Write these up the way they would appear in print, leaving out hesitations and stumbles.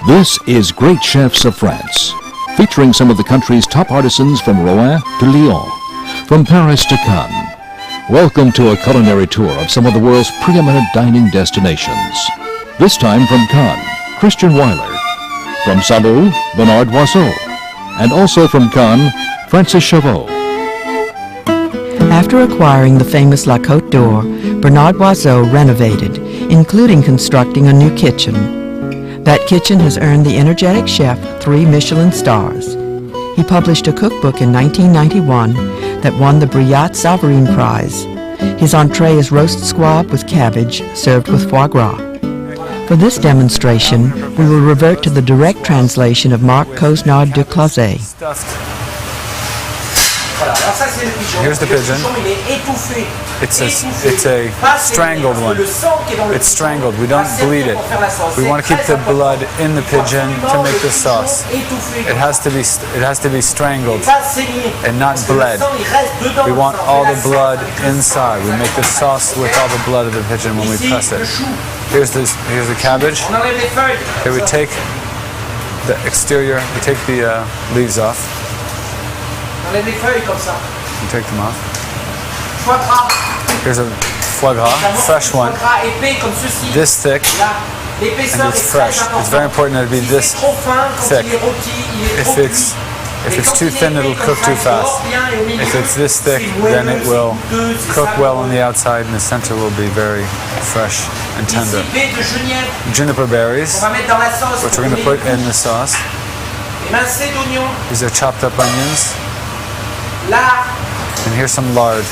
This is Great Chefs of France, featuring some of the country's top artisans from Rouen to Lyon, from Paris to Cannes. Welcome to a culinary tour of some of the world's preeminent dining destinations. This time from Cannes, Christian Weiler. From Saint-Lô, Bernard Wasel. And also from Cannes, Francis Chavot. After acquiring the famous La Côte d'Or, Bernard Loiseau renovated, including constructing a new kitchen. That kitchen has earned the energetic chef 3 Michelin stars. He published a cookbook in 1991 that won the Brillat Savarin Prize. His entree is roast squab with cabbage, served with foie gras. For this demonstration, we will revert to the direct translation of Marc Cosnard de Clauzet. Here's the pigeon. It's a strangled one. It's strangled. We don't bleed it. We want to keep the blood in the pigeon to make the sauce. It has to be strangled and not bled. We want all the blood inside. We make the sauce with all the blood of the pigeon when we press it. Here's the cabbage. Here we take the exterior. We take the leaves off. You take them off. Here's a foie gras, fresh one. This thick, and it's fresh. It's very important that it be this thick. If it's too thin, it'll cook too fast. If it's this thick, then it will cook well on the outside, and the center will be very fresh and tender. Juniper berries, which we're going to put in the sauce. These are chopped up onions. And here's some lard.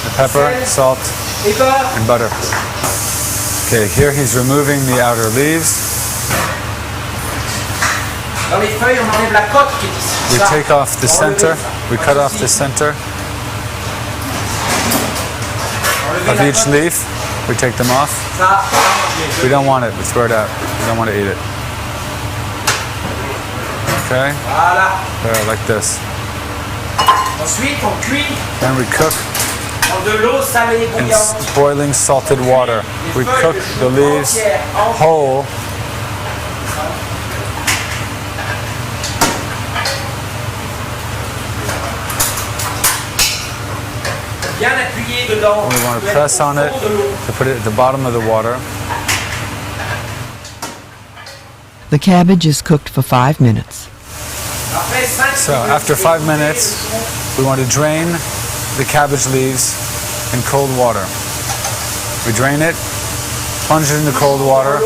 The pepper, salt, and butter. Okay, here he's removing the outer leaves. We take off the center. We cut off the center of each leaf. We take them off. We don't want it. We throw it out. We don't want to eat it. Okay, there, like this. Then we cook in boiling salted water. We cook the leaves whole. We want to press on it to put it at the bottom of the water. The cabbage is cooked for 5 minutes. So after 5 minutes, we want to drain the cabbage leaves in cold water. We drain it, plunge it into cold water,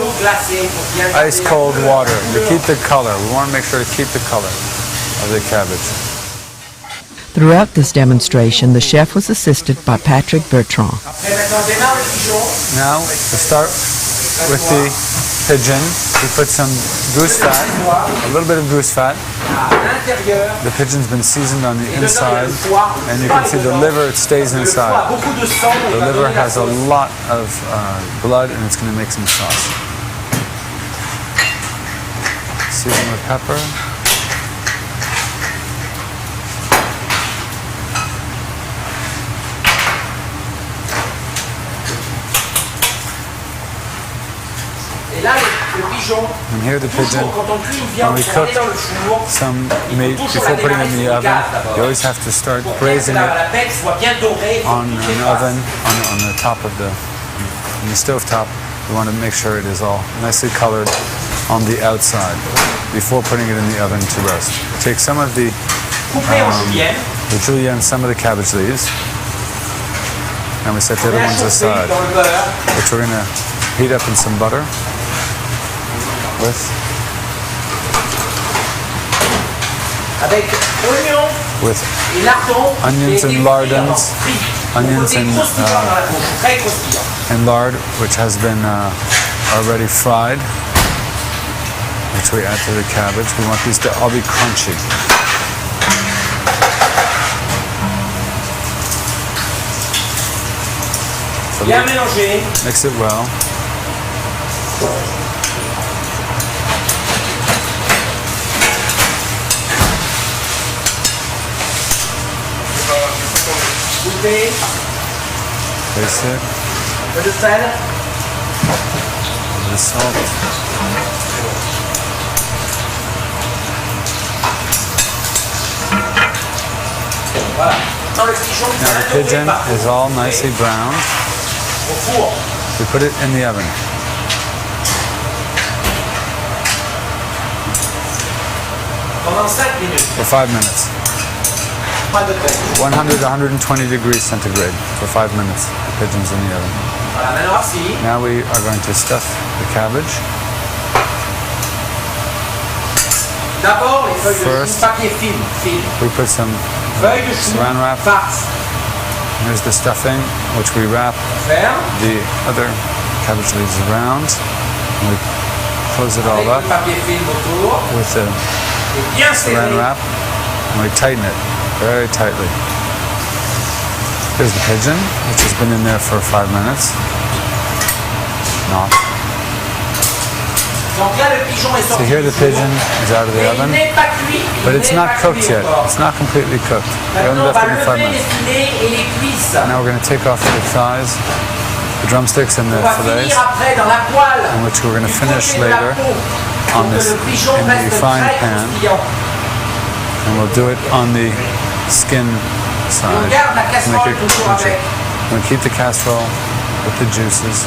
ice cold water to keep the color. We want to make sure to keep the color of the cabbage. Throughout this demonstration, the chef was assisted by Patrick Bertrand. Now, we start with the pigeon. We put some goose fat, a little bit of goose fat. The pigeon's been seasoned on the inside, and you can see the liver, it stays inside. The liver has a lot of blood, and it's going to make some sauce. Season with pepper. And here the pigeon, when we cook some meat before putting it in the oven, you always have to start braising it on an oven, on the top of the stove top. We want to make sure it is all nicely colored on the outside before putting it in the oven to roast. Take some of the julienne and some of the cabbage leaves, and we set the other ones aside, which we're going to heat up in some butter. With onions and lardons, onions and lard, which has been already fried, which we add to the cabbage. We want these to all be crunchy. So mix it well. rajouter Place it. un peu de sel. The salt. Voilà. Dans le pigeon, Now the pigeon is all nicely browned. au four. We put it in the oven. Pendant 5 minutes. For 5 minutes. Pas de graisse. 100 to 120 degrees centigrade for 5 minutes. The pigeon's in the oven. Voilà, maintenant voici. Now we are going to stuff the cabbage. D'abord, les feuilles de First. chou, papier film, film. We put some, Feuilles de chou, Saran wrap. farce. here's the stuffing, which we wrap Ferme. the other cabbage leaves around. And we close it all Avec up le papier film autour. with the Et bien Saran serré. wrap. And we tighten it very tightly. Here's the pigeon, which has been in there for 5 minutes. Not. Donc là, le pigeon est So sorti here du the four. pigeon is out of the Mais il oven, n'est pas cuit. but il it's n'est not pas cooked cuit yet. encore. It's not completely cooked. We haven't Maintenant, on left va it in 5 lever les minutes. filets et les cuisses. Now we're going to take off the thighs, the drumsticks and the On va fillets, finir après dans la poêle. in which we're going to Du finish côté de la later peau, on pour que this le pigeon in the reste frying très pan, croustillant. and we'll do it on the skin side. Et on garde la to casserole make it toujours crunchy. avec. We'll keep the casserole with the juices.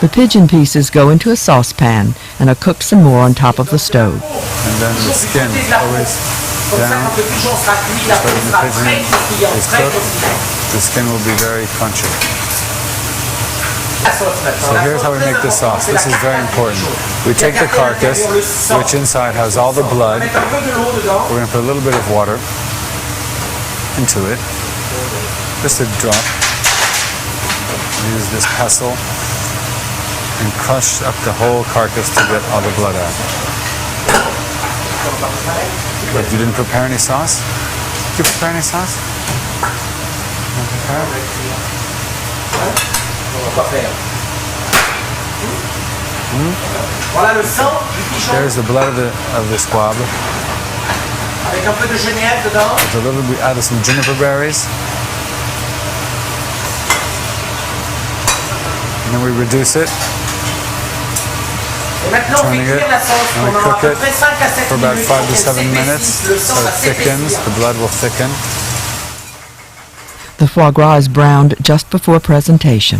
The pigeon pieces go into a saucepan and are cooked some more on top of the stove. And then the skin always down. So when the pigeon is cooked, the skin will be very crunchy. So here's how we make the sauce. This is very important. We take the carcass, which inside has all the blood. We're going to put a little bit of water into it, just a drop. Use this pestle and crush up the whole carcass to get all the blood out. But you didn't prepare any sauce? Did you prepare any sauce? You didn't prepare it? Voilà le sang du pigeon There's the blood of the squab. avec un peu de genièvre dedans. With a little, we added some juniper berries. And then we reduce it, Et maintenant on fait turning it, cuire la sauce and we pendant à cook peu it près 5 à 7 for about minutes 5 pour to qu'elle 7 minutes, s'épaississe, le sang so va it thickens, s'épaissir. the blood will thicken. The foie gras is browned just before presentation.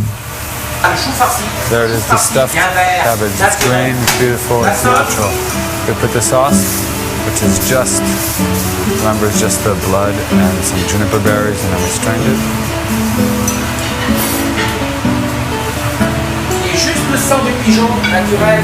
Le chou farci. There it is, the stuffed cabbage. It's green, it's beautiful, it's natural. We put the sauce, which is just, remember, it's just the blood and some juniper berries, and then we strained it. Et juste le sang du pigeon naturel.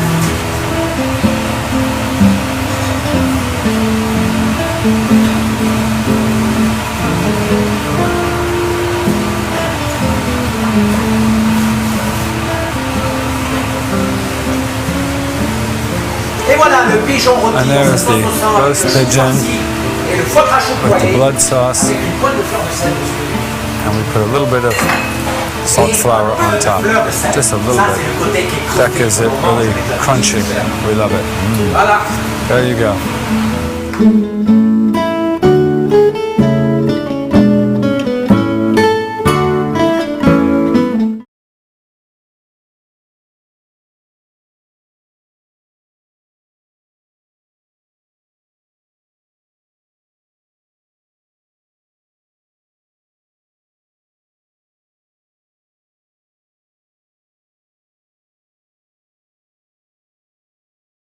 Et voilà le pigeon rôti And dans there's sa sauce the au sang avec roast le chou pigeon farci et le foie gras with the poêlé blood sauce, avec une pointe de fleur de sel dessus. and we put a little bit of salt flour on top, just a little Ça, c'est le bit. côté qui est That croustillant. gives it really crunchy. We love it. Voilà. There you go.